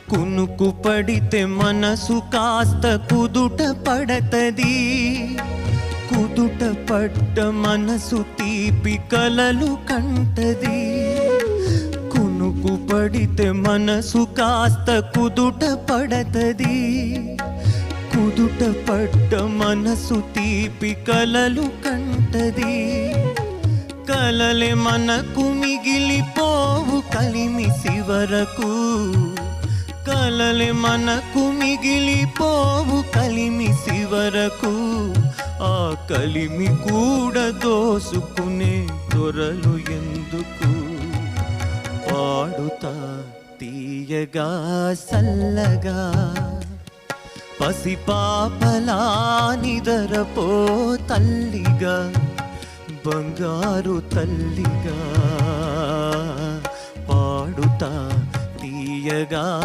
కునుకు పడితే మనసు కాస్త కుదుట పడతది. కుదుట పడ్డ మనసు తీపి కలలు కంటది. కునుకు పడితే మనసు కాస్త కుదుట పడతది. కుదుట పడ్డ మనసు తీపి కలలు కంటది. కలలే మనకు మిగిలిపోవు కలిమిసి వరకు. కలలే మనకు మిగిలిపోవు కలిమిసి వరకు. ఆ కలిమి కూడా దోసుకునే దొరలు ఎందుకు. పాడుతా తీయగా సల్లగా పసిపాపలా నిదరపో తల్లిగా బంగారు తల్లిగా. పాడుతా తీయగా